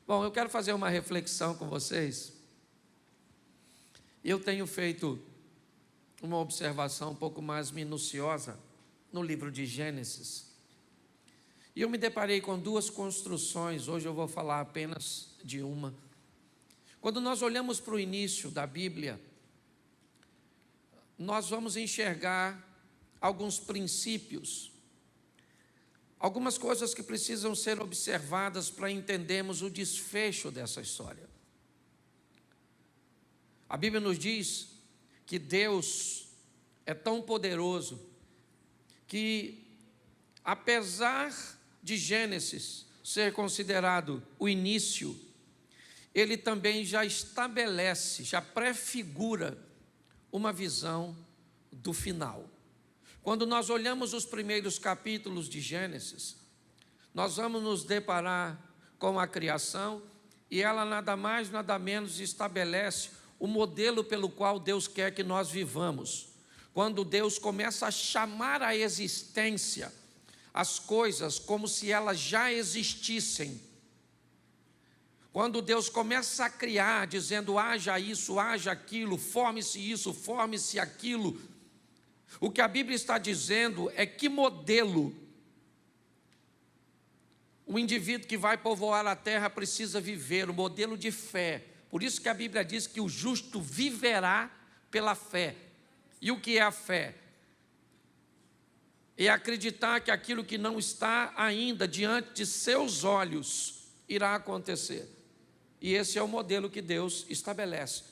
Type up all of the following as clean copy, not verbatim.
Bom, eu quero fazer uma reflexão com vocês. Eu tenho feito uma observação um pouco mais minuciosa no livro de Gênesis. E eu me deparei com duas construções, hoje eu vou falar apenas de uma. Quando nós olhamos para o início da Bíblia, nós vamos enxergar alguns princípios, algumas coisas que precisam ser observadas para entendermos o desfecho dessa história. A Bíblia nos diz que Deus é tão poderoso que, apesar de Gênesis ser considerado o início, ele também já estabelece, já prefigura uma visão do final. Quando nós olhamos os primeiros capítulos de Gênesis, nós vamos nos deparar com a criação e ela nada mais, nada menos estabelece o modelo pelo qual Deus quer que nós vivamos. Quando Deus começa a chamar à existência as coisas como se elas já existissem. Quando Deus começa a criar, dizendo haja isso, haja aquilo, forme-se isso, forme-se aquilo. O que a Bíblia está dizendo é que modelo o indivíduo que vai povoar a terra precisa viver, o modelo de fé. Por isso que a Bíblia diz que o justo viverá pela fé. E o que é a fé? É acreditar que aquilo que não está ainda diante de seus olhos irá acontecer. E esse é o modelo que Deus estabelece.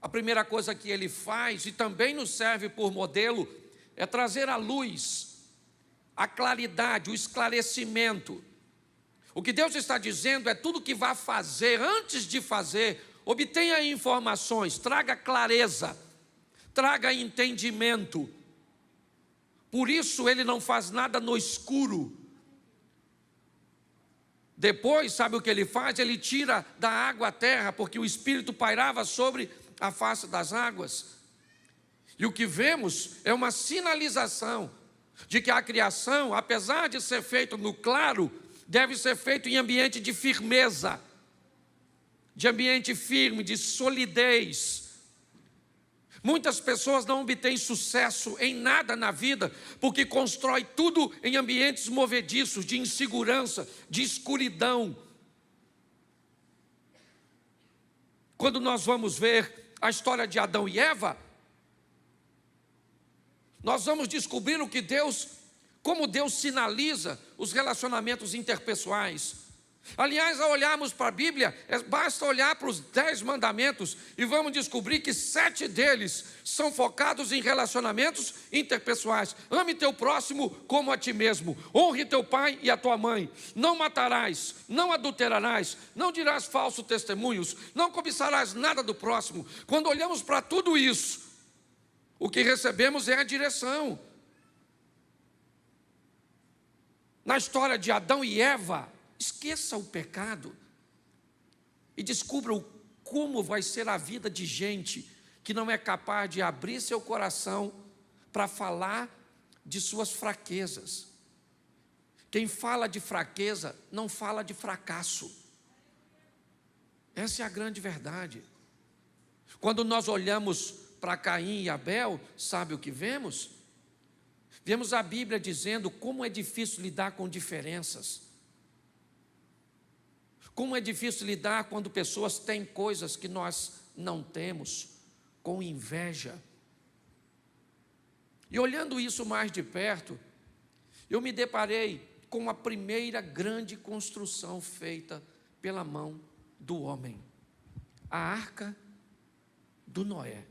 A primeira coisa que Ele faz, e também nos serve por modelo, é trazer à luz a claridade, o esclarecimento. O que Deus está dizendo é tudo que vai fazer, antes de fazer, obtenha informações, traga clareza, traga entendimento. Por isso Ele não faz nada no escuro. Depois, sabe o que Ele faz? Ele tira da água a terra, porque o Espírito pairava sobre a face das águas. E o que vemos é uma sinalização de que a criação, apesar de ser feita no claro, deve ser feita em ambiente de firmeza, de ambiente firme, de solidez. Muitas pessoas não obtêm sucesso em nada na vida, porque constrói tudo em ambientes movediços, de insegurança, de escuridão. Quando nós vamos ver a história de Adão e Eva, nós vamos descobrir como Deus sinaliza os relacionamentos interpessoais. Aliás, ao olharmos para a Bíblia, basta olhar para os 10 mandamentos e vamos descobrir que 7 deles são focados em relacionamentos interpessoais. Ame teu próximo como a ti mesmo. Honre teu pai e a tua mãe. Não matarás, não adulterarás, não dirás falsos testemunhos, não cobiçarás nada do próximo. Quando olhamos para tudo isso, o que recebemos é a direção. Na história de Adão e Eva, esqueça o pecado e descubra como vai ser a vida de gente que não é capaz de abrir seu coração para falar de suas fraquezas. Quem fala de fraqueza não fala de fracasso. Essa é a grande verdade. Quando nós olhamos para Caim e Abel, sabe o que vemos? Vemos a Bíblia dizendo como é difícil lidar com diferenças. Como é difícil lidar quando pessoas têm coisas que nós não temos, com inveja. E olhando isso mais de perto, eu me deparei com a primeira grande construção feita pela mão do homem, a arca do Noé.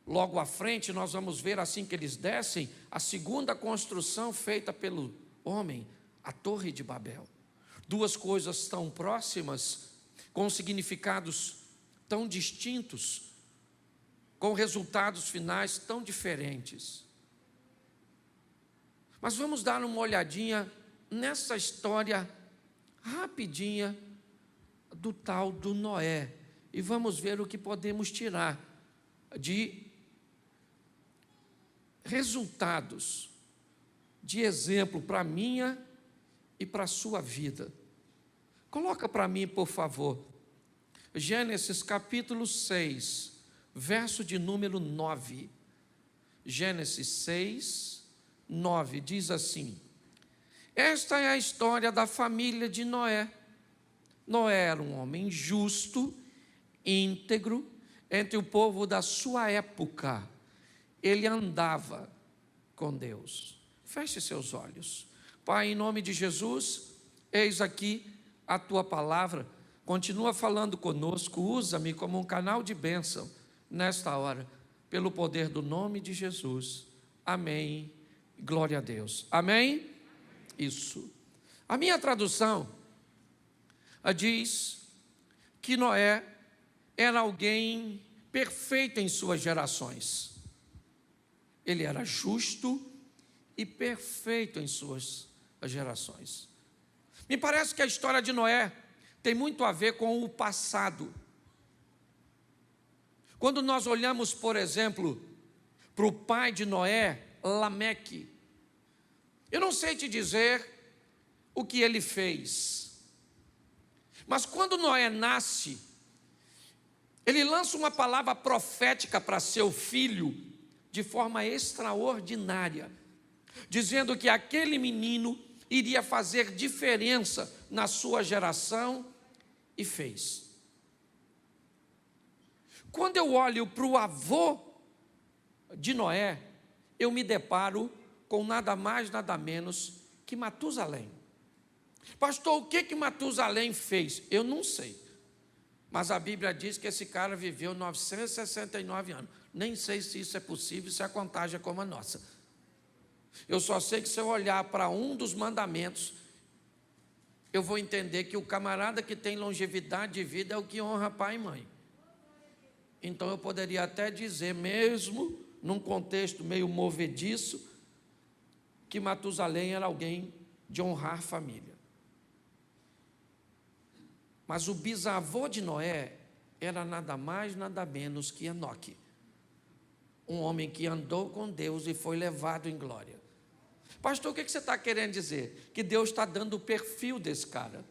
Logo à frente nós vamos ver, assim que eles descem, a segunda construção feita pelo homem, a Torre de Babel. Duas coisas tão próximas, com significados tão distintos, com resultados finais tão diferentes. Mas vamos dar uma olhadinha nessa história rapidinha do tal do Noé e vamos ver o que podemos tirar de resultados, de exemplo para a minha e para a sua vida. Coloca para mim, por favor, Gênesis capítulo 6, verso de número 9. Gênesis 6, 9, diz assim: esta é a história da família de Noé. Noé era um homem justo, íntegro, entre o povo da sua época. Ele andava com Deus. Feche seus olhos. Pai, em nome de Jesus, eis aqui a tua palavra. Continua falando conosco, usa-me como um canal de bênção nesta hora, pelo poder do nome de Jesus. Amém. Glória a Deus. Amém? Isso. A minha tradução diz que Noé era alguém perfeito em suas gerações. Ele era justo e perfeito em suas gerações. Me parece que a história de Noé tem muito a ver com o passado. Quando nós olhamos, por exemplo, para o pai de Noé, Lameque, eu não sei te dizer o que ele fez, mas quando Noé nasce, ele lança uma palavra profética para seu filho de forma extraordinária, dizendo que aquele menino iria fazer diferença na sua geração, e fez. Quando eu olho para o avô de Noé, eu me deparo com nada mais, nada menos que Matusalém. Pastor, o que Matusalém fez? Eu não sei, mas a Bíblia diz que esse cara viveu 969 anos. Nem sei se isso é possível, se a contagem é como a nossa. Eu só sei que se eu olhar para um dos mandamentos, eu vou entender que o camarada que tem longevidade de vida é o que honra pai e mãe. Então eu poderia até dizer, mesmo num contexto meio movediço, que Matusalém era alguém de honrar família. Mas o bisavô de Noé era nada mais, nada menos que Enoque, um homem que andou com Deus e foi levado em glória. Pastor, o que você está querendo dizer? Que Deus está dando o perfil desse cara.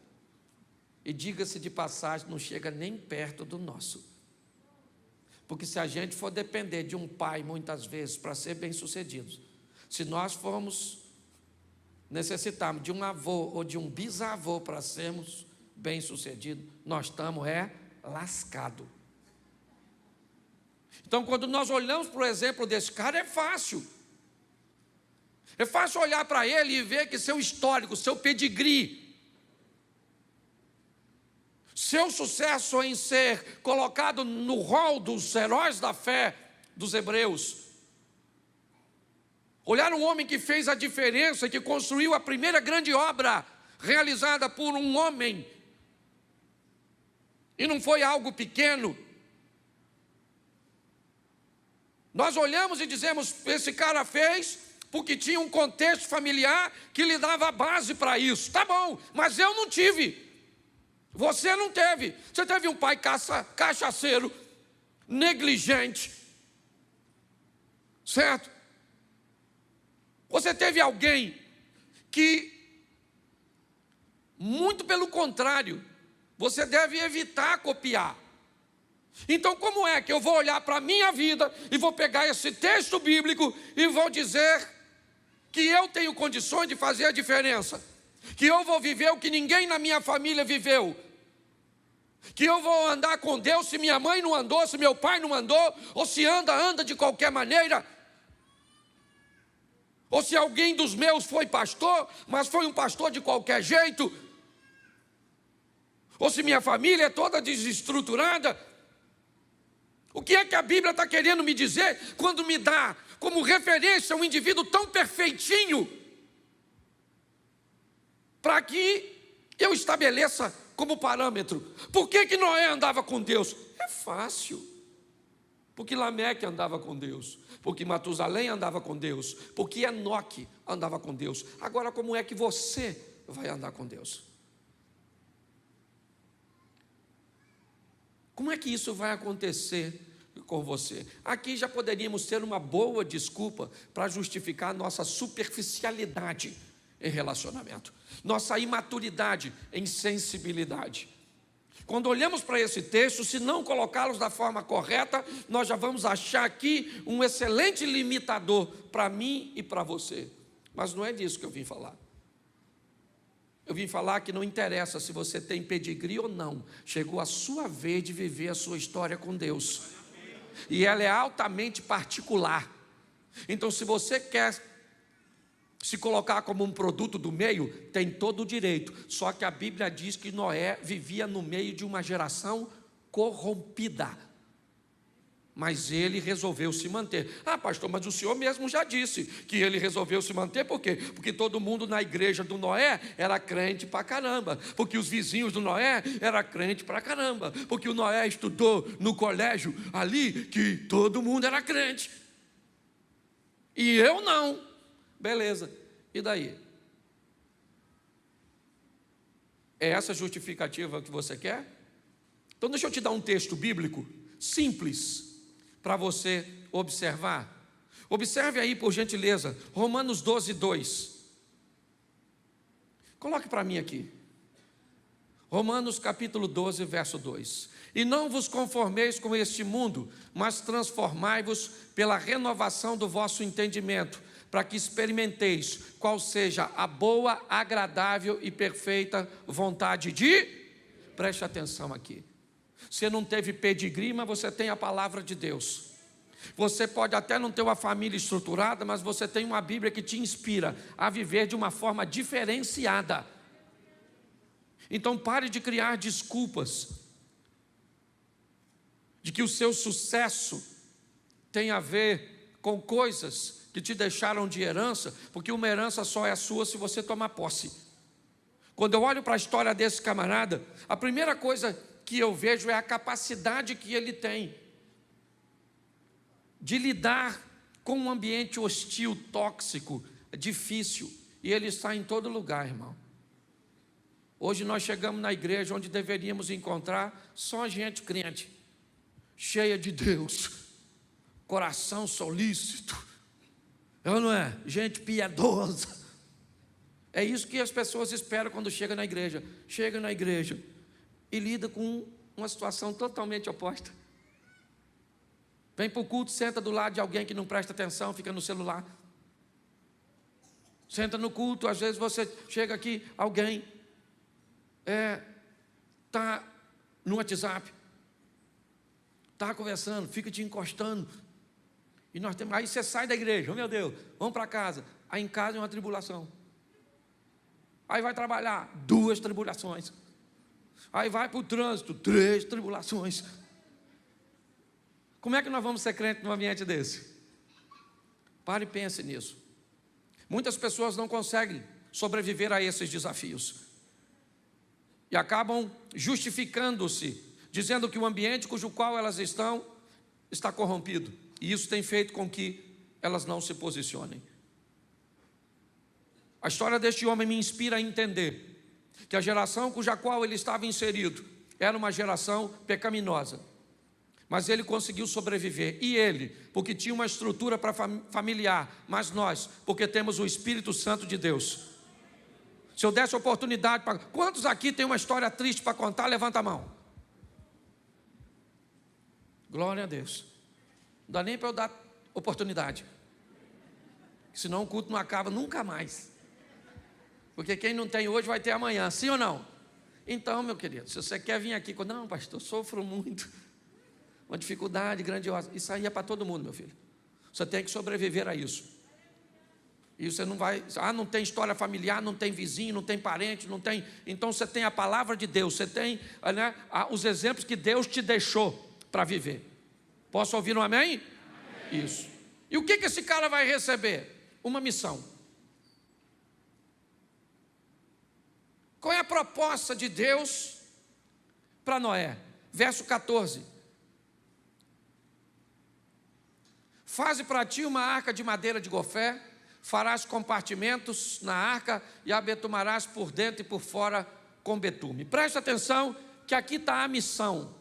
E diga-se de passagem, não chega nem perto do nosso. Porque se a gente for depender de um pai, muitas vezes, para ser bem-sucedidos, se nós formos necessitarmos de um avô ou de um bisavô para sermos bem-sucedidos, nós estamos lascados. Então, quando nós olhamos para o exemplo desse cara, é fácil. É fácil olhar para ele e ver que seu histórico, seu pedigree, seu sucesso em ser colocado no rol dos heróis da fé dos hebreus, olhar um homem que fez a diferença, que construiu a primeira grande obra realizada por um homem, e não foi algo pequeno. Nós olhamos e dizemos, esse cara fez porque tinha um contexto familiar que lhe dava base para isso. Tá bom, mas eu não tive. Você não teve. Você teve um pai cachaceiro, negligente, certo? Você teve alguém que, muito pelo contrário, você deve evitar copiar. Então, como é que eu vou olhar para a minha vida e vou pegar esse texto bíblico e vou dizer que eu tenho condições de fazer a diferença, que eu vou viver o que ninguém na minha família viveu, que eu vou andar com Deus se minha mãe não andou, se meu pai não andou, ou se anda de qualquer maneira, ou se alguém dos meus foi pastor, mas foi um pastor de qualquer jeito, ou se minha família é toda desestruturada. O que é que a Bíblia está querendo me dizer quando me dá como referência um indivíduo tão perfeitinho, para que eu estabeleça como parâmetro? Por que Noé andava com Deus? É fácil. Porque Lameque andava com Deus, porque Matusalém andava com Deus, porque Enoque andava com Deus. Agora, como é que você vai andar com Deus? Como é que isso vai acontecer com você? Aqui já poderíamos ter uma boa desculpa para justificar a nossa superficialidade em relacionamento, nossa imaturidade em sensibilidade. Quando olhamos para esse texto, se não colocá-los da forma correta, nós já vamos achar aqui um excelente limitador para mim e para você. Mas não é disso que eu vim falar. Eu vim falar que não interessa se você tem pedigree ou não, chegou a sua vez de viver a sua história com Deus. E ela é altamente particular. Então, se você quer se colocar como um produto do meio, tem todo o direito. Só que a Bíblia diz que Noé vivia no meio de uma geração corrompida. Mas ele resolveu se manter. Ah, pastor, mas o senhor mesmo já disse que ele resolveu se manter, por quê? Porque todo mundo na igreja do Noé era crente pra caramba, porque os vizinhos do Noé eram crente pra caramba, porque o Noé estudou no colégio ali, que todo mundo era crente. E eu não. Beleza, e daí? É essa justificativa que você quer? Então deixa eu te dar um texto bíblico simples para você observar. Observe aí, por gentileza, Romanos 12, 2. Coloque para mim aqui. Romanos capítulo 12, verso 2. E não vos conformeis com este mundo, mas transformai-vos pela renovação do vosso entendimento, para que experimenteis qual seja a boa, agradável e perfeita vontade de... Preste atenção aqui. Você não teve pedigree, mas você tem a palavra de Deus. Você pode até não ter uma família estruturada, mas você tem uma Bíblia que te inspira a viver de uma forma diferenciada. Então pare de criar desculpas de que o seu sucesso tem a ver com coisas que te deixaram de herança, porque uma herança só é sua se você tomar posse. Quando eu olho para a história desse camarada, a primeira coisa que eu vejo é a capacidade que ele tem de lidar com um ambiente hostil, tóxico, difícil, e ele está em todo lugar, irmão. Hoje nós chegamos na igreja onde deveríamos encontrar só gente crente, cheia de Deus, coração solícito, não é? Gente piedosa. É isso que as pessoas esperam quando chegam na igreja. Chega na igreja e lida com uma situação totalmente oposta. Vem para o culto, senta do lado de alguém que não presta atenção, fica no celular. Senta no culto, às vezes você chega aqui, alguém está no WhatsApp, está conversando, fica te encostando. E nós temos, aí você sai da igreja, oh meu Deus, vamos para casa. Aí em casa é uma tribulação. Aí vai trabalhar, 2 tribulações. Aí vai para o trânsito, 3 tribulações. Como é que nós vamos ser crentes num ambiente desse? Pare e pense nisso. Muitas pessoas não conseguem sobreviver a esses desafios e acabam justificando-se, dizendo que o ambiente cujo qual elas estão está corrompido, e isso tem feito com que elas não se posicionem. A história deste homem me inspira a entender que a geração cuja qual ele estava inserido era uma geração pecaminosa, mas ele conseguiu sobreviver. E ele, porque tinha uma estrutura familiar, mas nós, porque temos o Espírito Santo de Deus. Se eu desse oportunidade para... Quantos aqui tem uma história triste para contar? Levanta a mão. Glória a Deus. Não dá nem para eu dar oportunidade, senão o culto não acaba nunca mais. Porque quem não tem hoje vai ter amanhã, sim ou não? Então, meu querido, se você quer vir aqui, não, pastor, sofro muito, uma dificuldade grandiosa, isso aí é para todo mundo, meu filho. Você tem que sobreviver a isso. E você não vai, não tem história familiar, não tem vizinho, não tem parente, não tem. Então você tem a palavra de Deus, você tem, né, os exemplos que Deus te deixou para viver. Posso ouvir um amém? Amém. Isso. E o que esse cara vai receber? Uma missão. Qual é a proposta de Deus para Noé? Verso 14. Faze para ti uma arca de madeira de gofé, farás compartimentos na arca e a betumarás por dentro e por fora com betume. Presta atenção que aqui está a missão.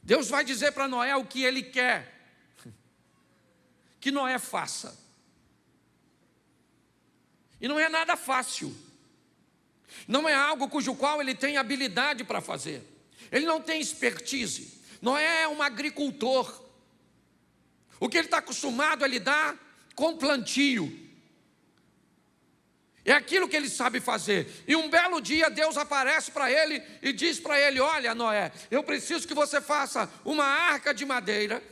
Deus vai dizer para Noé o que Ele quer que Noé faça. E não é nada fácil. Não é algo cujo qual ele tem habilidade para fazer. Ele não tem expertise. Noé é um agricultor. O que ele está acostumado a lidar com plantio. É aquilo que ele sabe fazer. E um belo dia Deus aparece para ele e diz para ele: olha, Noé, eu preciso que você faça uma arca de madeira,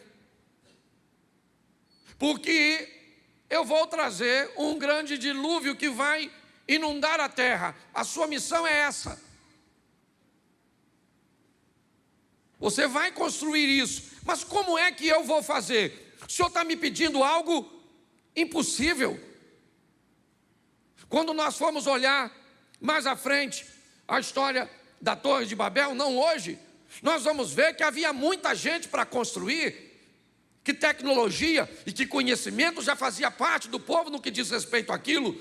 porque eu vou trazer um grande dilúvio que vai inundar a terra. A sua missão é essa. Você vai construir isso. Mas como é que eu vou fazer? O Senhor está me pedindo algo impossível. Quando nós formos olhar mais à frente a história da Torre de Babel, não hoje, nós vamos ver que havia muita gente para construir, que tecnologia e que conhecimento já fazia parte do povo no que diz respeito àquilo.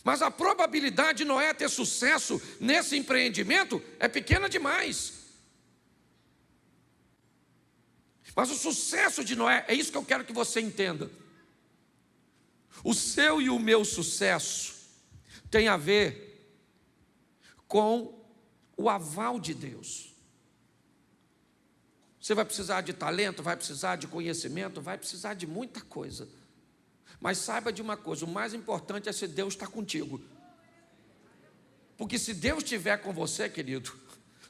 Mas a probabilidade de Noé ter sucesso nesse empreendimento é pequena demais. Mas o sucesso de Noé, é isso que eu quero que você entenda. O seu e o meu sucesso tem a ver com o aval de Deus. Você vai precisar de talento, vai precisar de conhecimento, vai precisar de muita coisa. Mas saiba de uma coisa, o mais importante é se Deus está contigo. Porque se Deus estiver com você, querido,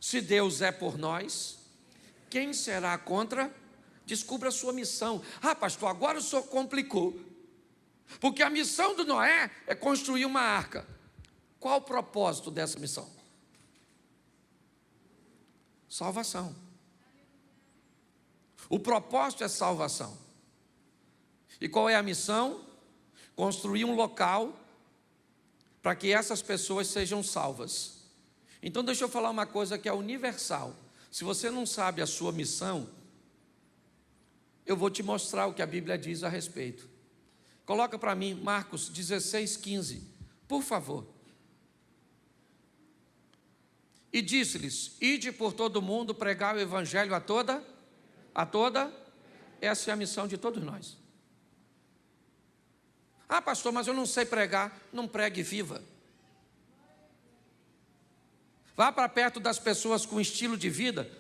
se Deus é por nós, quem será contra? Descubra a sua missão. Ah, pastor, agora o senhor complicou. Porque a missão do Noé é construir uma arca. Qual o propósito dessa missão? Salvação. O propósito é salvação. E qual é a missão? Construir um local para que essas pessoas sejam salvas. Então deixa eu falar uma coisa que é universal. Se você não sabe a sua missão, eu vou te mostrar o que a Bíblia diz a respeito. Coloca para mim Marcos 16:15, por favor. E disse-lhes: ide por todo o mundo, pregar o evangelho a toda. Essa é a missão de todos nós. Ah, pastor, mas eu não sei pregar. Não pregue, viva. Vá para perto das pessoas com estilo de vida,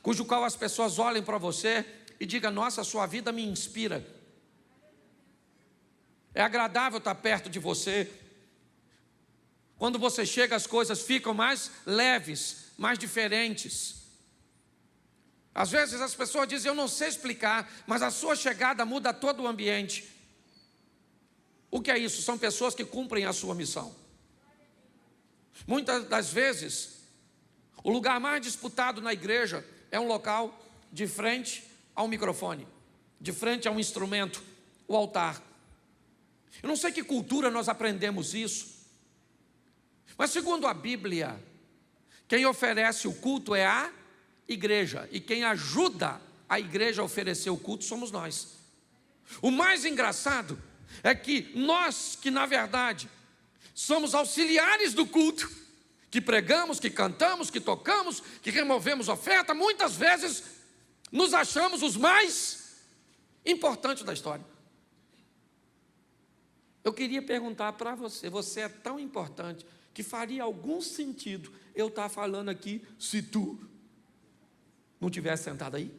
cujo qual as pessoas olhem para você e digam: nossa, sua vida me inspira. É agradável estar perto de você. Quando você chega, as coisas ficam mais leves, mais diferentes. Às vezes as pessoas dizem: eu não sei explicar, mas a sua chegada muda todo o ambiente. O que é isso? São pessoas que cumprem a sua missão. Muitas das vezes, o lugar mais disputado na igreja é um local de frente ao microfone, de frente a um instrumento, o altar. Eu não sei que cultura nós aprendemos isso, mas segundo a Bíblia, quem oferece o culto é a igreja, e quem ajuda a igreja a oferecer o culto somos nós. O mais engraçado é que nós, que na verdade somos auxiliares do culto, que pregamos, que cantamos, que tocamos, que removemos oferta, muitas vezes nos achamos os mais importantes da história. Eu queria perguntar para você: você é tão importante que faria algum sentido eu estar falando aqui se tu não tivesse sentado aí?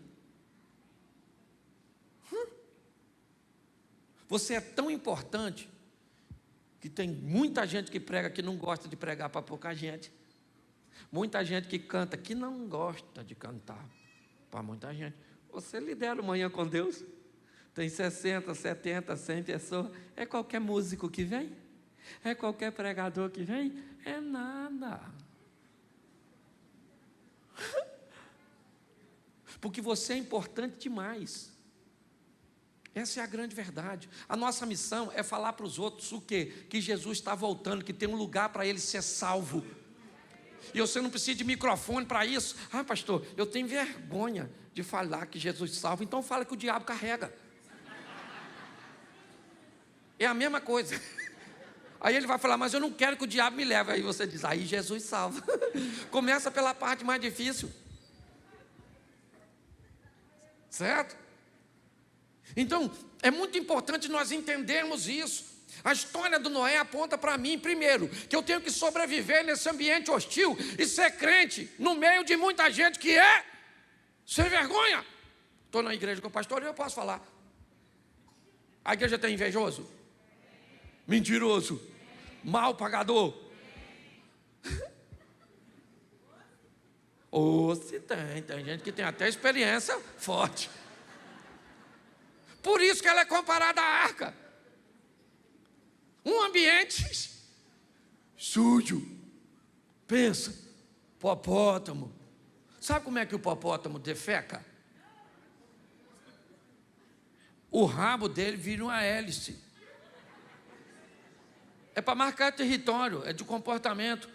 Você é tão importante que tem muita gente que prega que não gosta de pregar para pouca gente. Muita gente que canta que não gosta de cantar para muita gente. Você lidera o Manhã com Deus. Tem 60, 70, 100 pessoas. É qualquer músico que vem? É qualquer pregador que vem? É nada. Porque você é importante demais. Essa é a grande verdade. A nossa missão é falar para os outros o quê? Que Jesus está voltando, que tem um lugar para ele ser salvo. E você não precisa de microfone para isso. Ah, pastor, eu tenho vergonha de falar que Jesus salva, então fala que o diabo carrega. É a mesma coisa. Aí ele vai falar: mas eu não quero que o diabo me leve. Aí você diz: aí Jesus salva. Começa pela parte mais difícil. Certo? Então, é muito importante nós entendermos isso. A história do Noé aponta para mim, primeiro, que eu tenho que sobreviver nesse ambiente hostil e ser crente no meio de muita gente que é sem vergonha. Estou na igreja com o pastor e eu posso falar. A igreja tem invejoso? Mentiroso? Mal pagador? Ou se tem gente que tem até experiência forte. Por isso que ela é comparada à arca. Um ambiente sujo. Pensa, hipopótamo. Sabe como é que o hipopótamo defeca? O rabo dele vira uma hélice. É para marcar território, é de comportamento.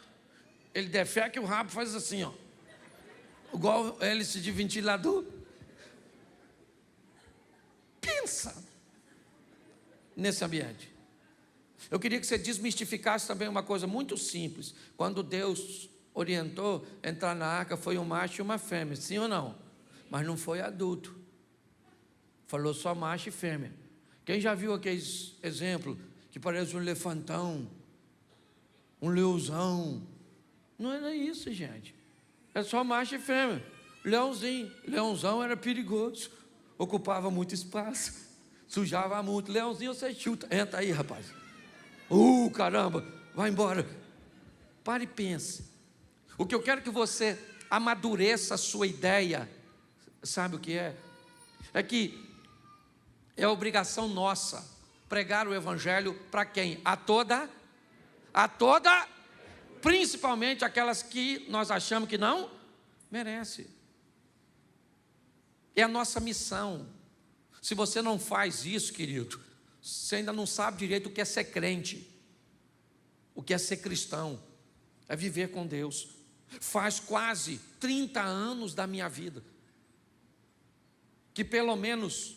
Ele defeca e o rabo faz assim, ó. Igual hélice de ventilador. Pensa nesse ambiente. Eu queria que você desmistificasse também uma coisa muito simples. Quando Deus orientou entrar na arca, foi um macho e uma fêmea, sim ou não? Mas não foi adulto. Falou só macho e fêmea. Quem já viu aqueles exemplos que parece um elefantão, um leãozão? Não era isso, gente. É só macho e fêmea. Leãozinho. Leãozão era perigoso. Ocupava muito espaço. Sujava muito. Leãozinho você chuta. Entra aí, rapaz. Caramba. Vai embora. Pare e pense. O que eu quero que você amadureça a sua ideia. Sabe o que é? É que é obrigação nossa pregar o evangelho para quem? A toda, principalmente aquelas que nós achamos que não merece. É a nossa missão. Se você não faz isso, querido, você ainda não sabe direito o que é ser crente, o que é ser cristão, é viver com Deus. Faz quase 30 anos da minha vida que pelo menos,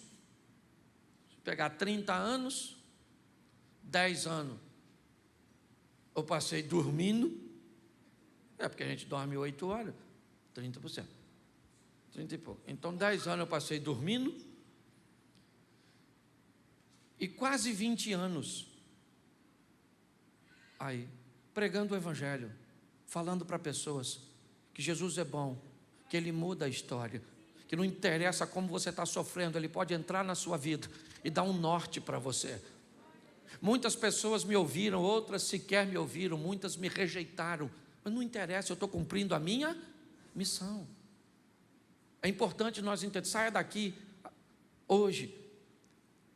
se pegar 30 anos, 10 anos, eu passei dormindo, porque a gente dorme 8 horas, 30%, 30 e pouco. Então 10 anos eu passei dormindo, e quase 20 anos, aí, pregando o evangelho, falando para pessoas que Jesus é bom, que Ele muda a história, que não interessa como você está sofrendo, Ele pode entrar na sua vida e dar um norte para você. Muitas pessoas me ouviram, outras sequer me ouviram, muitas me rejeitaram, mas não interessa, eu estou cumprindo a minha missão. É importante nós entendermos. Saia daqui hoje,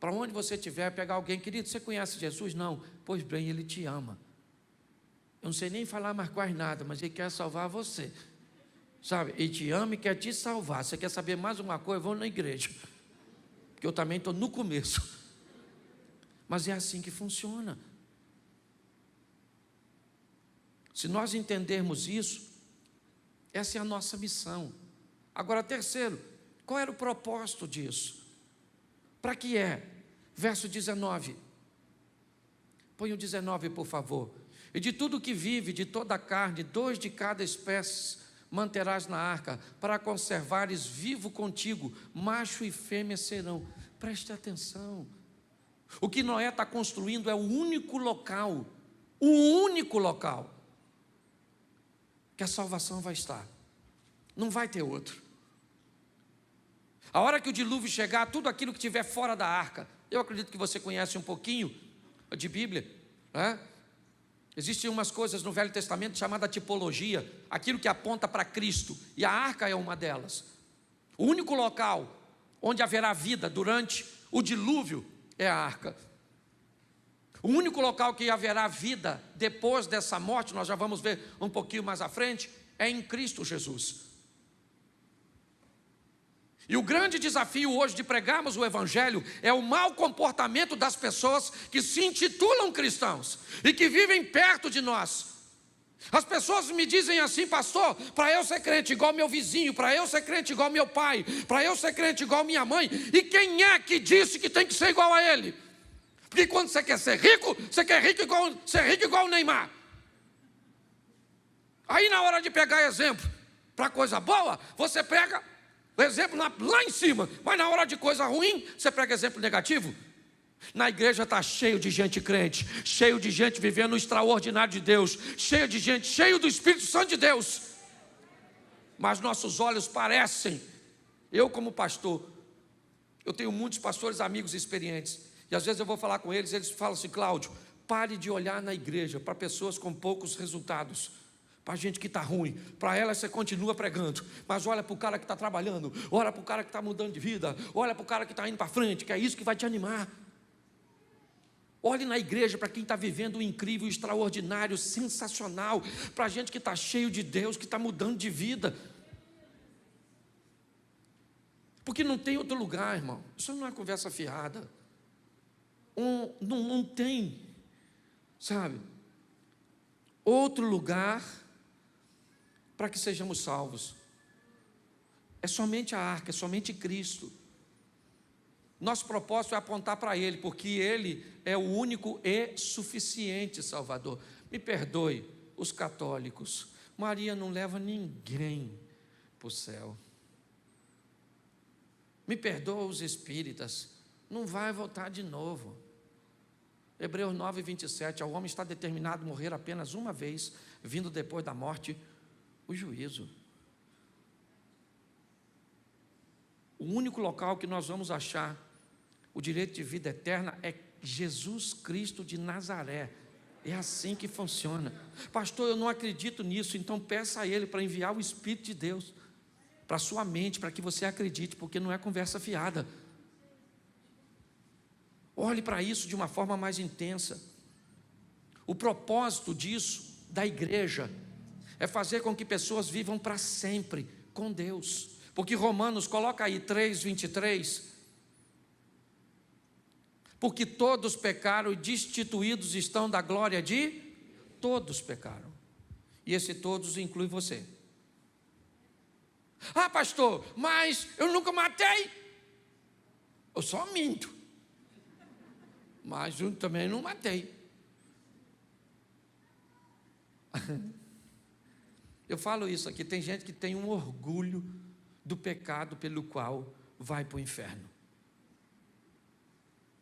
para onde você estiver, pegar alguém, querido, você conhece Jesus? Não, pois bem, Ele te ama. Eu não sei nem falar mais quase nada, mas Ele quer salvar você. Sabe, Ele te ama e quer te salvar. Você quer saber mais uma coisa? Vou na igreja, porque eu também estou no começo. Mas é assim que funciona. Se nós entendermos isso, essa é a nossa missão. Agora, terceiro, qual era o propósito disso? Para que é? Verso 19. Põe o 19, por favor. E de tudo que vive, de toda a carne, 2 de cada espécie manterás na arca, para conservares vivo contigo, macho e fêmea serão. Preste atenção. O que Noé está construindo é o único local que a salvação vai estar. Não vai ter outro. A hora que o dilúvio chegar, tudo aquilo que estiver fora da arca, eu acredito que você conhece um pouquinho de Bíblia, né? Existem umas coisas no Velho Testamento chamada tipologia, aquilo que aponta para Cristo, e a arca é uma delas. O único local onde haverá vida durante o dilúvio é a arca. O único local que haverá vida depois dessa morte, nós já vamos ver um pouquinho mais à frente, é em Cristo Jesus. E o grande desafio hoje de pregarmos o evangelho é o mau comportamento das pessoas que se intitulam cristãos e que vivem perto de nós. As pessoas me dizem assim: pastor, para eu ser crente igual meu vizinho, para eu ser crente igual meu pai, para eu ser crente igual minha mãe. E quem é que disse que tem que ser igual a ele? Porque quando você quer ser rico, você quer ser rico igual o Neymar. Aí na hora de pegar exemplo para coisa boa, você pega O exemplo lá em cima, mas na hora de coisa ruim, você prega exemplo negativo. Na igreja está cheio de gente crente, cheio de gente vivendo o extraordinário de Deus, cheio de gente, cheio do Espírito Santo de Deus. Mas nossos olhos parecem, eu como pastor, eu tenho muitos pastores amigos experientes, e às vezes eu vou falar com eles, eles falam assim: Cláudio, pare de olhar na igreja para pessoas com poucos resultados, para gente que está ruim. Para ela você continua pregando, mas olha para o cara que está trabalhando, olha para o cara que está mudando de vida, olha para o cara que está indo para frente, que é isso que vai te animar. Olhe na igreja para quem está vivendo o incrível, o extraordinário, sensacional, para a gente que está cheio de Deus, que está mudando de vida. Porque não tem outro lugar, irmão. Isso não é conversa fiada. Não tem, sabe, outro lugar para que sejamos salvos. É somente a arca, é somente Cristo. Nosso propósito é apontar para Ele, porque Ele é o único e suficiente Salvador. Me perdoe os católicos, Maria não leva ninguém para o céu. Me perdoa os espíritas, não vai voltar de novo. Hebreus 9, 27, ao homem está determinado morrer apenas uma vez, vindo depois da morte o juízo. O único local que nós vamos achar o direito de vida eterna é Jesus Cristo de Nazaré. É assim que funciona. Pastor, eu não acredito nisso, então peça a Ele para enviar o Espírito de Deus para a sua mente, para que você acredite, porque não é conversa fiada. Olhe para isso de uma forma mais intensa. O propósito disso, da igreja, é fazer com que pessoas vivam para sempre com Deus. Porque Romanos, coloca aí 3:23, porque todos pecaram e destituídos estão da glória de... Todos pecaram. E esse todos inclui você. Ah, pastor, mas eu nunca matei. Eu só minto. Mas eu também não matei. Eu falo isso aqui, tem gente que tem um orgulho do pecado pelo qual vai para o inferno.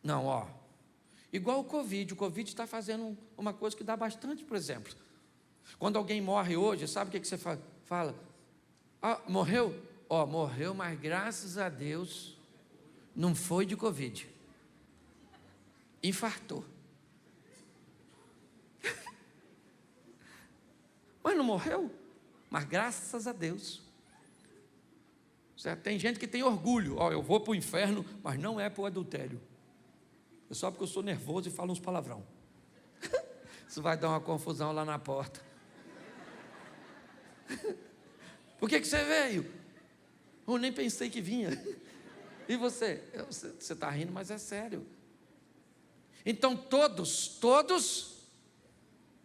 Não, igual o Covid está fazendo uma coisa que dá bastante, por exemplo. Quando alguém morre hoje, sabe o que você fala? Ah, morreu? Morreu, mas graças a Deus não foi de Covid. Infartou. Mas não morreu? Mas graças a Deus. Certo? Tem gente que tem orgulho. Eu vou para o inferno, mas não é para o adultério. É só porque eu sou nervoso e falo uns palavrão. Isso vai dar uma confusão lá na porta. Por que você veio? Eu nem pensei que vinha. E você? Você está rindo, mas é sério. Então todos,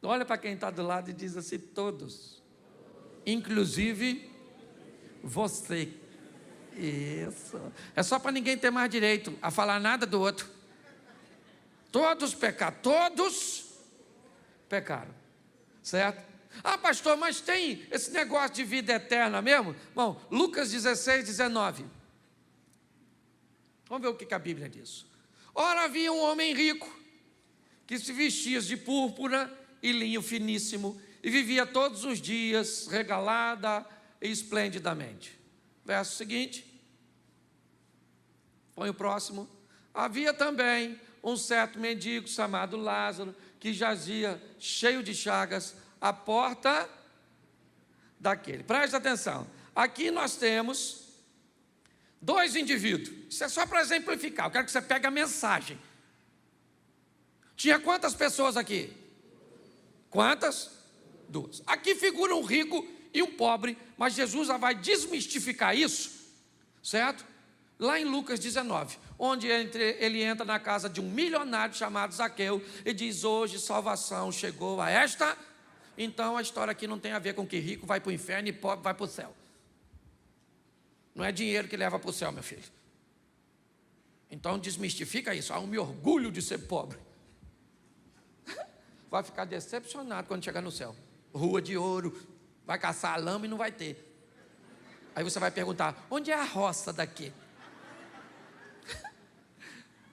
olha para quem está do lado e diz assim: todos, inclusive você. Isso. É só para ninguém ter mais direito a falar nada do outro. Todos pecaram, todos pecaram, certo? Ah, pastor, mas tem esse negócio de vida eterna mesmo? Bom, Lucas 16, 19. Vamos ver o que a Bíblia diz. Ora, havia um homem rico, que se vestia de púrpura e linho finíssimo, e vivia todos os dias regalada e esplendidamente. Verso seguinte. Põe o próximo. Havia também um certo mendigo chamado Lázaro, que jazia cheio de chagas à porta daquele. Preste atenção. Aqui nós temos dois indivíduos. Isso é só para exemplificar. Eu quero que você pegue a mensagem. Tinha quantas pessoas aqui? Quantas? Duas. Aqui figura um rico e um pobre, mas Jesus já vai desmistificar isso, certo? Lá em Lucas 19, onde ele entra na casa de um milionário chamado Zaqueu e diz: hoje salvação chegou a esta. Então a história aqui não tem a ver com que rico vai para o inferno e pobre vai para o céu. Não é dinheiro que leva para o céu, meu filho. Então desmistifica isso. Eu me orgulho de ser pobre. Vai ficar decepcionado quando chegar no céu. Rua de ouro, vai caçar a lama e não vai ter. Aí você vai perguntar, onde é a roça daqui?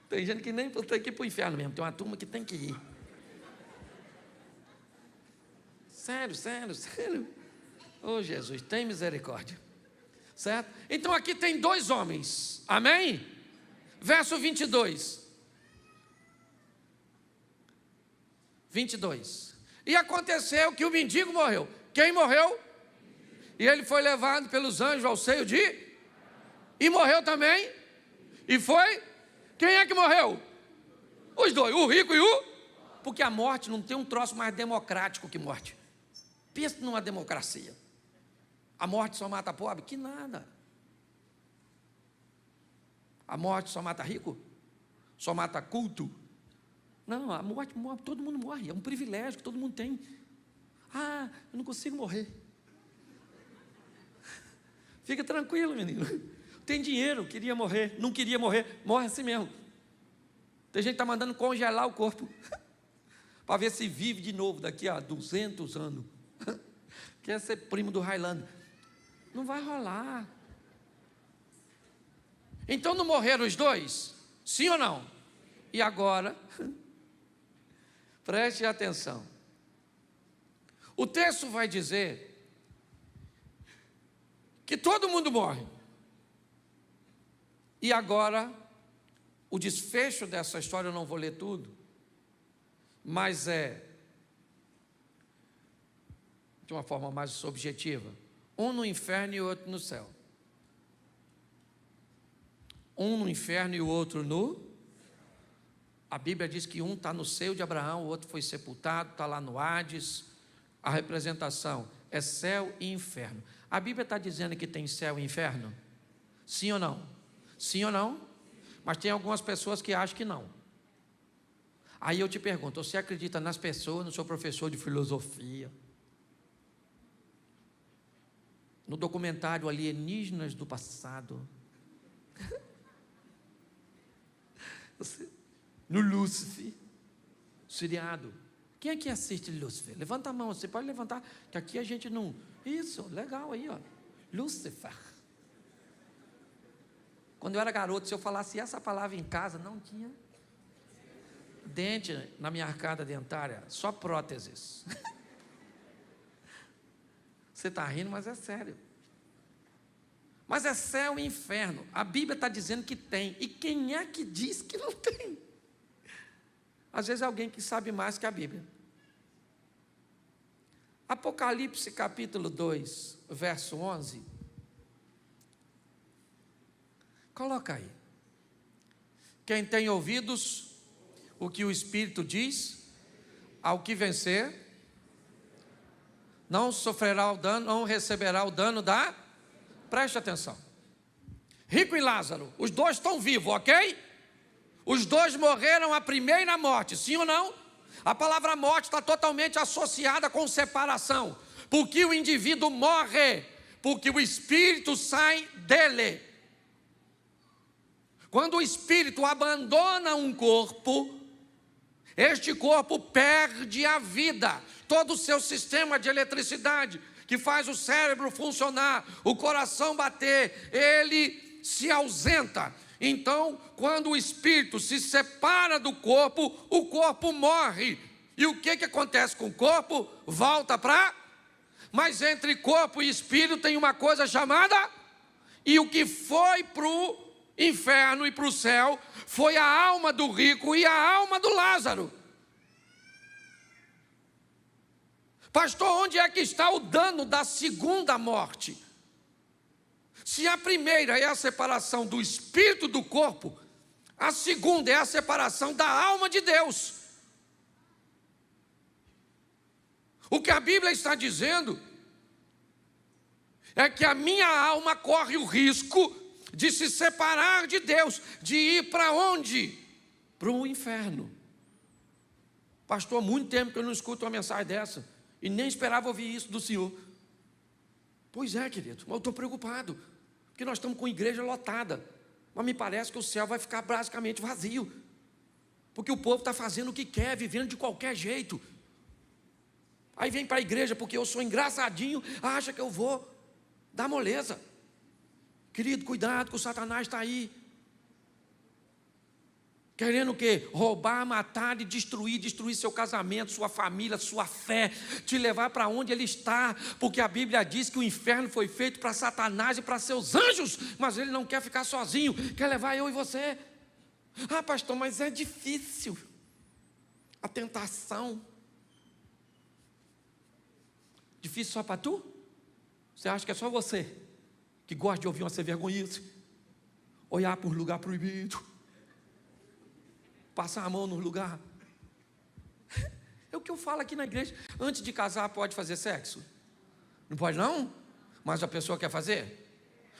Tem gente que nem tem que ir para o inferno mesmo, tem uma turma que tem que ir. Sério, sério, sério. Oh, Jesus, tem misericórdia. Certo? Então aqui tem 2 homens, amém? Verso 22. 22. E aconteceu que o mendigo morreu. Quem morreu? E ele foi levado pelos anjos ao seio de... E morreu também? E foi? Quem é que morreu? Os 2, o rico e o... Porque a morte não tem um troço mais democrático que morte. Pensa numa democracia. A morte só mata pobre? Que nada. A morte só mata rico? Só mata culto? Não, a morte, todo mundo morre. É um privilégio que todo mundo tem. Ah, eu não consigo morrer. Fica tranquilo, menino. Tem dinheiro, queria morrer, não queria morrer, morre assim mesmo. Tem gente que está mandando congelar o corpo para ver se vive de novo daqui a 200 anos. Quer ser primo do Highlander. Não vai rolar. Então não morreram os 2? Sim ou não? E agora, preste atenção. O texto vai dizer que todo mundo morre. E agora, o desfecho dessa história, eu não vou ler tudo, mas é de uma forma mais objetiva. Um no inferno e o outro no céu. Um no inferno e o outro no... A Bíblia diz que um está no seio de Abraão, o outro foi sepultado, está lá no Hades. A representação é céu e inferno. A Bíblia está dizendo que tem céu e inferno? Sim ou não? Sim ou não? Mas tem algumas pessoas que acham que não. Aí eu te pergunto, você acredita nas pessoas, no seu professor de filosofia? No documentário Alienígenas do Passado? No Lúcifer? Seriado? Quem é que assiste Lúcifer? Levanta a mão, você pode levantar, que aqui a gente não... Isso, legal aí, ó. Lúcifer. Quando eu era garoto, se eu falasse essa palavra em casa, não tinha dente na minha arcada dentária, só próteses. Você está rindo, mas é sério. Mas é céu e inferno. A Bíblia está dizendo que tem. E quem é que diz que não tem? Às vezes é alguém que sabe mais que a Bíblia. Apocalipse capítulo 2, verso 11. Coloca aí. Quem tem ouvidos, o que o Espírito diz, ao que vencer, não sofrerá o dano, não receberá o dano da... Preste atenção. Rico e Lázaro, os 2 estão vivos, ok? Os 2 morreram a primeira morte, sim ou não? A palavra morte está totalmente associada com separação. Porque o indivíduo morre, porque o espírito sai dele. Quando o espírito abandona um corpo, este corpo perde a vida. Todo o seu sistema de eletricidade, que faz o cérebro funcionar, o coração bater, ele se ausenta. Então, quando o espírito se separa do corpo, o corpo morre. E o que acontece com o corpo? Volta para... Mas entre corpo e espírito tem uma coisa chamada... E o que foi para o inferno e para o céu foi a alma do rico e a alma do Lázaro. Pastor, onde é que está o dano da segunda morte? Se a primeira é a separação do espírito do corpo, a segunda é a separação da alma de Deus. O que a Bíblia está dizendo é que a minha alma corre o risco de se separar de Deus, de ir para onde? Para o inferno. Pastor, há muito tempo que eu não escuto uma mensagem dessa, e nem esperava ouvir isso do Senhor. Pois é, querido, mas eu estou preocupado, porque nós estamos com a igreja lotada, mas me parece que o céu vai ficar basicamente vazio, porque o povo está fazendo o que quer, vivendo de qualquer jeito. Aí vem para a igreja porque eu sou engraçadinho, acha que eu vou dar moleza. Querido, cuidado que o Satanás está aí. Querendo o quê? Roubar, matar e destruir seu casamento, sua família, sua fé, te levar para onde ele está, porque a Bíblia diz que o inferno foi feito para Satanás e para seus anjos, mas ele não quer ficar sozinho, quer levar eu e você. Ah, pastor, mas é difícil. A tentação. Difícil só para tu? Você acha que é só você que gosta de ouvir uma vergonhice? Olhar para um lugar proibido, passar a mão no lugar. É o que eu falo aqui na igreja. Antes de casar pode fazer sexo? Não pode não? Mas a pessoa quer fazer?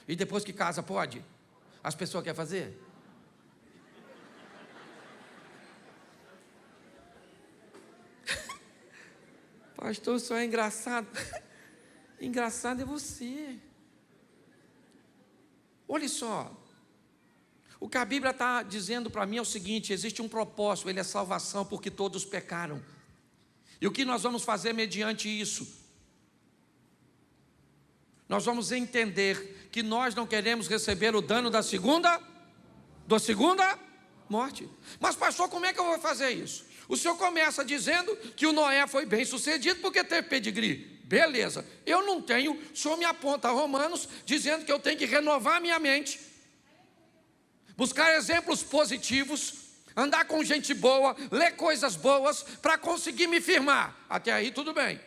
E depois que casa pode? As pessoas querem fazer? Pastor, só é engraçado. Engraçado é você. Olha só. O que a Bíblia está dizendo para mim é o seguinte: existe um propósito, ele é salvação, porque todos pecaram. E o que nós vamos fazer mediante isso? Nós vamos entender que nós não queremos receber o dano da segunda morte. Mas pastor, como é que eu vou fazer isso? O senhor começa dizendo que o Noé foi bem sucedido porque teve pedigree. Beleza, eu não tenho, o senhor me aponta a Romanos dizendo que eu tenho que renovar a minha mente, buscar exemplos positivos, andar com gente boa, ler coisas boas, para conseguir me firmar. Até aí tudo bem.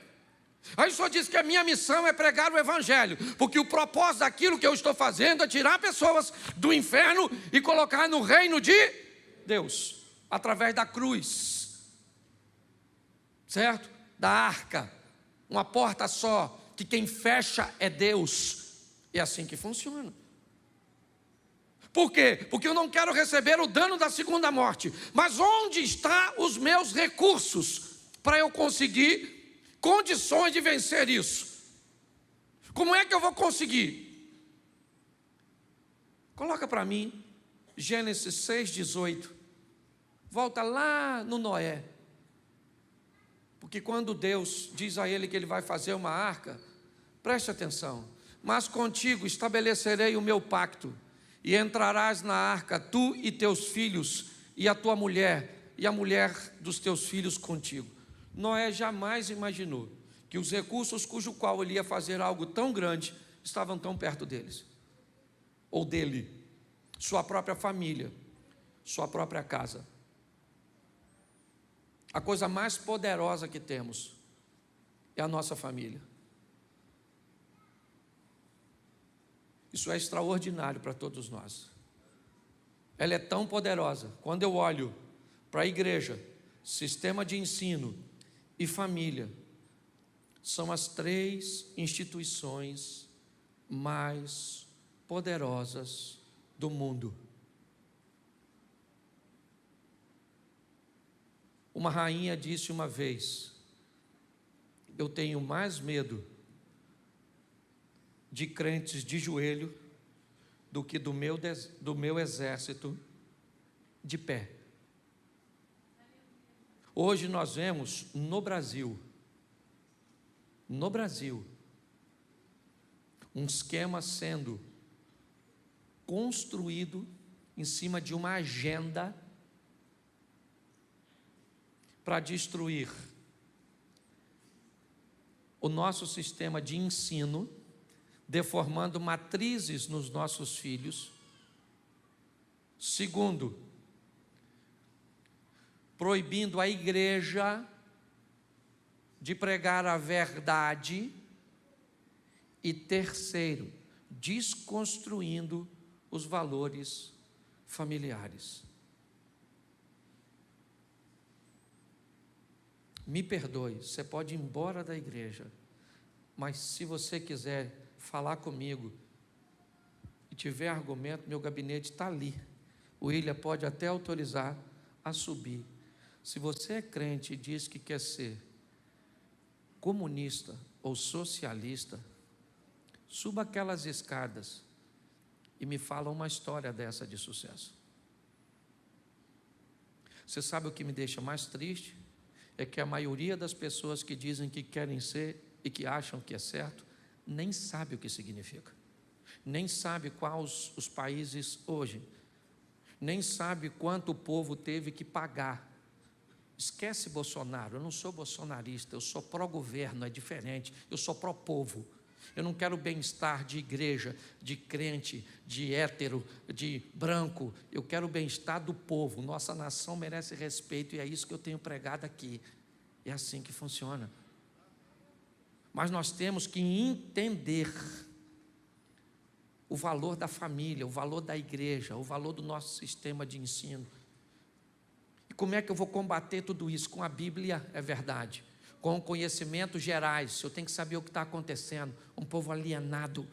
Aí o senhor diz que a minha missão é pregar o evangelho, porque o propósito daquilo que eu estou fazendo é tirar pessoas do inferno e colocar no reino de Deus, através da cruz. Certo? Da arca, uma porta só, que quem fecha é Deus. É assim que funciona. Por quê? Porque eu não quero receber o dano da segunda morte. Mas onde estão os meus recursos para eu conseguir condições de vencer isso? Como é que eu vou conseguir? Coloca para mim Gênesis 6,18. Volta lá no Noé. Porque quando Deus diz a ele que ele vai fazer uma arca, preste atenção: mas contigo estabelecerei o meu pacto, e entrarás na arca, tu e teus filhos, e a tua mulher, e a mulher dos teus filhos contigo. Noé jamais imaginou que os recursos cujo qual ele ia fazer algo tão grande, estavam tão perto deles, ou dele, sua própria família, sua própria casa. A coisa mais poderosa que temos é a nossa família. Isso é extraordinário para todos nós. Ela é tão poderosa. Quando eu olho para a igreja, sistema de ensino e família, são as 3 instituições mais poderosas do mundo. Uma rainha disse uma vez: eu tenho mais medo de crentes de joelho do que do meu exército de pé. Hoje nós vemos no Brasil, um esquema sendo construído em cima de uma agenda para destruir o nosso sistema de ensino, deformando matrizes nos nossos filhos. Segundo, proibindo a igreja de pregar a verdade. E terceiro, desconstruindo os valores familiares. Me perdoe, você pode ir embora da igreja, mas se você quiser falar comigo e tiver argumento, meu gabinete está ali. O William pode até autorizar a subir. Se você é crente e diz que quer ser comunista ou socialista, suba aquelas escadas e me fala uma história dessa de sucesso. Você sabe o que me deixa mais triste? É que a maioria das pessoas que dizem que querem ser e que acham que é certo, nem sabe o que significa. nem sabe quais os países hoje, nem sabe quanto o povo teve que pagar. Esquece Bolsonaro, eu não sou bolsonarista, eu sou pró-governo, é diferente, eu sou pró-povo. Eu não quero bem-estar de igreja, de crente, de hétero, de branco, eu quero o bem-estar do povo. Nossa nação merece respeito e é isso que eu tenho pregado aqui. É assim que funciona. Mas nós temos que entender o valor da família, o valor da igreja, o valor do nosso sistema de ensino. E como é que eu vou combater tudo isso? Com a Bíblia, é verdade. Com conhecimentos gerais, eu tenho que saber o que está acontecendo. Um povo alienado,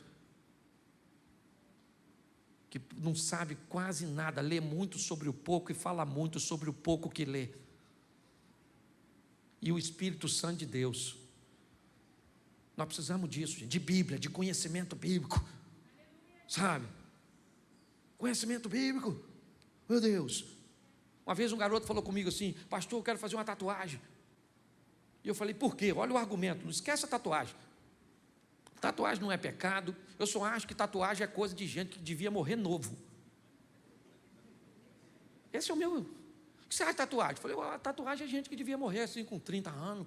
que não sabe quase nada, lê muito sobre o pouco e fala muito sobre o pouco que lê. E o Espírito Santo de Deus. Nós precisamos disso, de Bíblia, de conhecimento bíblico. Sabe? Conhecimento bíblico. Meu Deus. Uma vez um garoto falou comigo assim: pastor, eu quero fazer uma tatuagem. E eu falei: por quê? Olha o argumento, não esquece a tatuagem. Tatuagem não é pecado. Eu só acho que tatuagem é coisa de gente que devia morrer novo. Esse é o meu. O que você acha de tatuagem? Eu falei: a tatuagem é gente que devia morrer assim com 30 anos.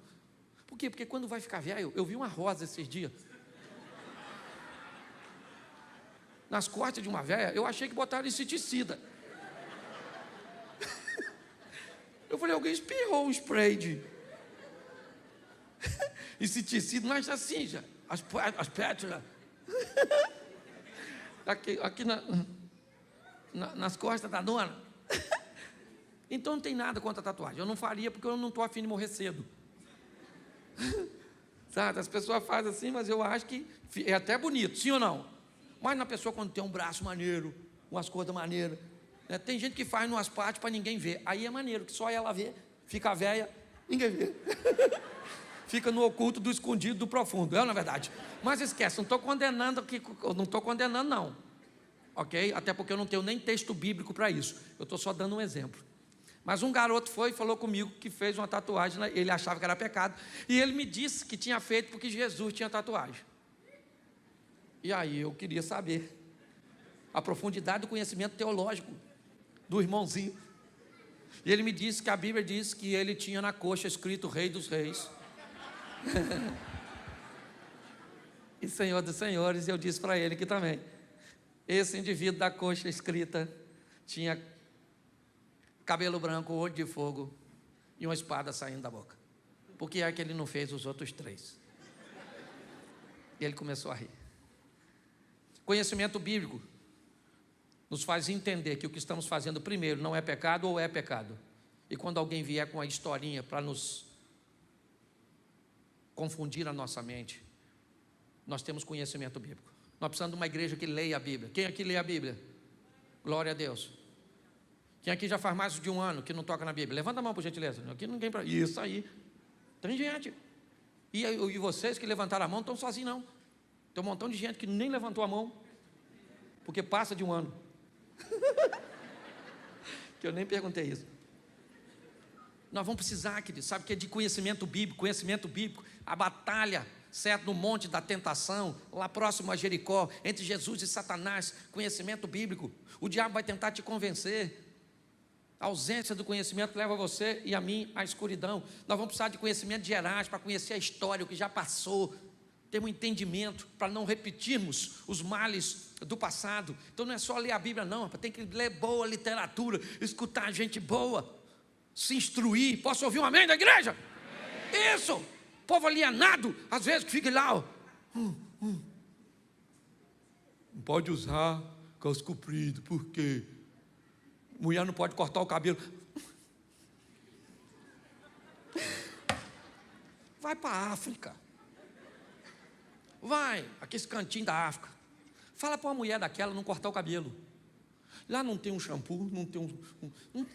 Por quê? Porque quando vai ficar velho, eu vi uma rosa esses dias. Nas costas de uma velha, eu achei que botaram inseticida. Eu falei: alguém espirrou um spray de inseticida, mas assim já. As pétalas. Aqui nas costas da dona. Então não tem nada contra a tatuagem. Eu não faria porque eu não estou afim de morrer cedo. Sabe? As pessoas fazem assim, mas eu acho que é até bonito, sim ou não? Mas na pessoa quando tem um braço maneiro, umas coisas maneiras, né? Tem gente que faz umas partes para ninguém ver. Aí é maneiro, que só ela vê, fica velha, ninguém vê. Fica no oculto, do escondido, do profundo, é na verdade. Mas esquece, não estou condenando aqui, não estou condenando não, ok? Até porque eu não tenho nem texto bíblico para isso, eu estou só dando um exemplo. Mas um garoto foi e falou comigo que fez uma tatuagem, ele achava que era pecado, e ele me disse que tinha feito porque Jesus tinha tatuagem. E aí eu queria saber a profundidade do conhecimento teológico do irmãozinho. E ele me disse que a Bíblia diz que ele tinha na coxa escrito Rei dos Reis e Senhor dos Senhores. E eu disse para ele que também esse indivíduo da coxa escrita tinha cabelo branco, olho de fogo e uma espada saindo da boca. Por que é que ele não fez os outros 3? E ele começou a rir. Conhecimento bíblico nos faz entender que o que estamos fazendo primeiro não é pecado ou é pecado. E quando alguém vier com uma historinha para nos confundir a nossa mente, nós temos conhecimento bíblico. Nós precisamos de uma igreja que leia a Bíblia. Quem aqui lê a Bíblia? Glória a Deus. Quem aqui já faz mais de um ano que não toca na Bíblia? Levanta a mão, por gentileza. Aqui ninguém para. Isso aí. Tem gente. E vocês que levantaram a mão não estão sozinhos, não. Tem um montão de gente que nem levantou a mão, porque passa de um ano. Que eu nem perguntei isso. Nós vamos precisar, querido, sabe que é de conhecimento bíblico, a batalha, certo, no monte da tentação, lá próximo a Jericó, entre Jesus e Satanás, conhecimento bíblico. O diabo vai tentar te convencer. A ausência do conhecimento leva você e a mim à escuridão. Nós vamos precisar de conhecimento gerais para conhecer a história, o que já passou, ter um entendimento para não repetirmos os males do passado. Então não é só ler a Bíblia não, tem que ler boa literatura, escutar gente boa, se instruir. Posso ouvir um amém da igreja? Amém. Isso, povo alienado, às vezes que fica lá, ó. Não pode usar calça comprida, por quê? Mulher não pode cortar o cabelo. Vai para a África. Vai, aquele cantinho da África. Fala para uma mulher daquela não cortar o cabelo. Lá não tem um shampoo, não tem um.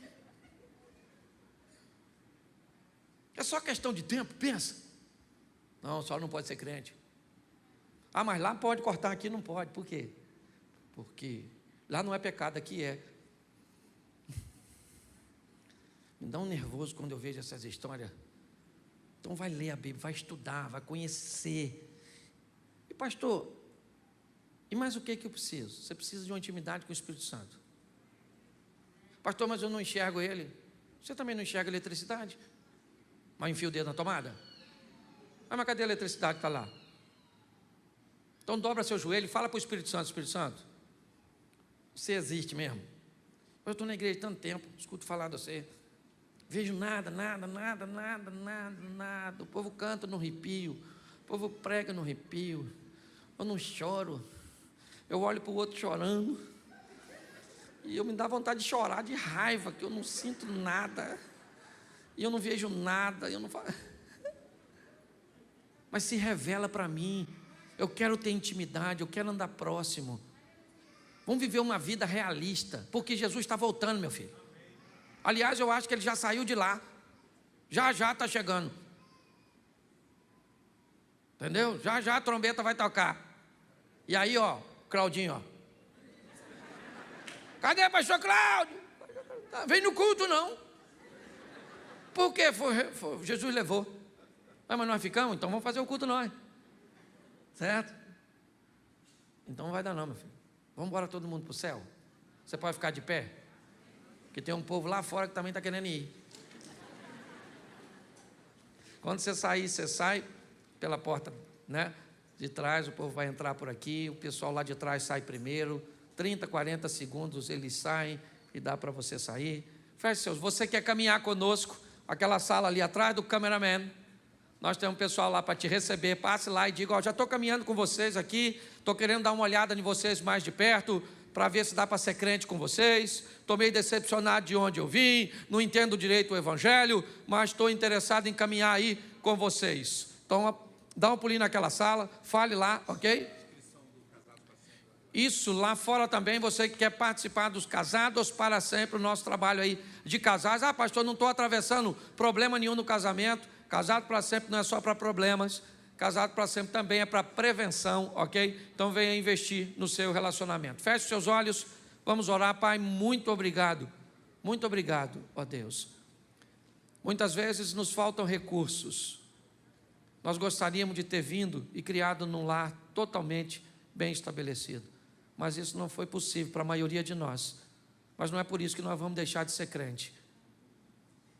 É só questão de tempo, pensa. Não, só não pode ser crente. Ah, mas lá pode cortar, aqui não pode. Por quê? Porque lá não é pecado, aqui é. Me dá um nervoso quando eu vejo essas histórias. Então vai ler a Bíblia, vai estudar, vai conhecer. E pastor, E mais o que eu preciso? Você precisa de uma intimidade com o Espírito Santo. Pastor, mas eu não enxergo ele. Você também não enxerga a eletricidade? Mas enfia o dedo na tomada? Mas cadê a eletricidade que está lá? Então dobra seu joelho e fala para o Espírito Santo: Espírito Santo, você existe mesmo? Eu estou na igreja há tanto tempo, escuto falar de você, vejo nada. O povo canta no arrepio, o povo prega no arrepio, eu não choro, eu olho para o outro chorando, e eu me dá vontade de chorar de raiva, que eu não sinto nada, e eu não vejo nada, eu não falo. Mas se revela para mim, eu quero ter intimidade, eu quero andar próximo. Vamos viver uma vida realista, porque Jesus está voltando, meu filho. Aliás, eu acho que ele já saiu de lá, já está chegando. Entendeu? Já a trombeta vai tocar. E aí, ó, Claudinho, ó. Cadê pastor Cláudio? Vem no culto, não. Por quê? Jesus levou. Mas nós ficamos, então vamos fazer o culto nós. Certo? Então não vai dar não, meu filho. Vamos embora todo mundo para o céu. Você pode ficar de pé? Porque tem um povo lá fora que também está querendo ir. Quando você sair, você sai pela porta, né, de trás, o povo vai entrar por aqui, o pessoal lá de trás sai primeiro, 30, 40 segundos eles saem e dá para você sair. Feche seus. Você quer caminhar conosco, aquela sala ali atrás do cameraman, nós temos um pessoal lá para te receber. Passe lá e diga: ó, já estou caminhando com vocês aqui, estou querendo dar uma olhada em vocês mais de perto, para ver se dá para ser crente com vocês. Estou meio decepcionado de onde eu vim, não entendo direito o evangelho, mas estou interessado em caminhar aí com vocês. Então, dá um pulinho naquela sala, fale lá, ok? Isso, lá fora também, você que quer participar dos Casados para Sempre, o nosso trabalho aí de casais. Ah, pastor, não estou atravessando problema nenhum no casamento. Casado para sempre não é só para problemas, casado para sempre também é para prevenção, ok? Então venha investir no seu relacionamento. Feche os seus olhos, vamos orar. Pai, muito obrigado, ó Deus. Muitas vezes nos faltam recursos. Nós gostaríamos de ter vindo e criado num lar totalmente bem estabelecido, mas isso não foi possível para a maioria de nós. Mas não é por isso que nós vamos deixar de ser crente,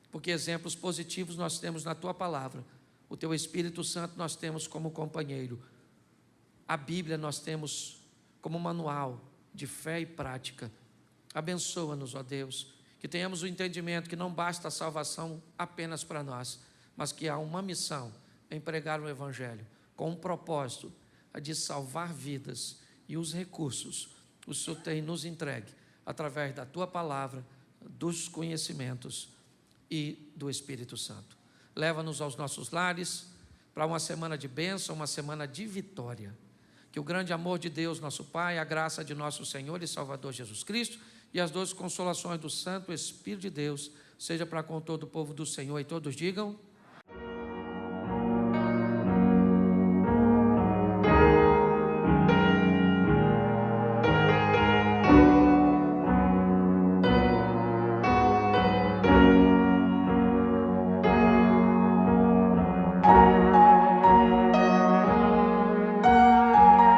porque exemplos positivos nós temos na Tua Palavra, o Teu Espírito Santo nós temos como companheiro, a Bíblia nós temos como manual de fé e prática. Abençoa-nos, ó Deus, que tenhamos o entendimento que não basta a salvação apenas para nós, mas que há uma missão em pregar o Evangelho, com um propósito de salvar vidas, e os recursos o Senhor tem nos entregue, através da Tua Palavra, dos conhecimentos e do Espírito Santo. Leva-nos aos nossos lares, para uma semana de bênção, uma semana de vitória. Que o grande amor de Deus, nosso Pai, a graça de nosso Senhor e Salvador Jesus Cristo, e as doces consolações do Santo Espírito de Deus, seja para com todo o povo do Senhor, e todos digam...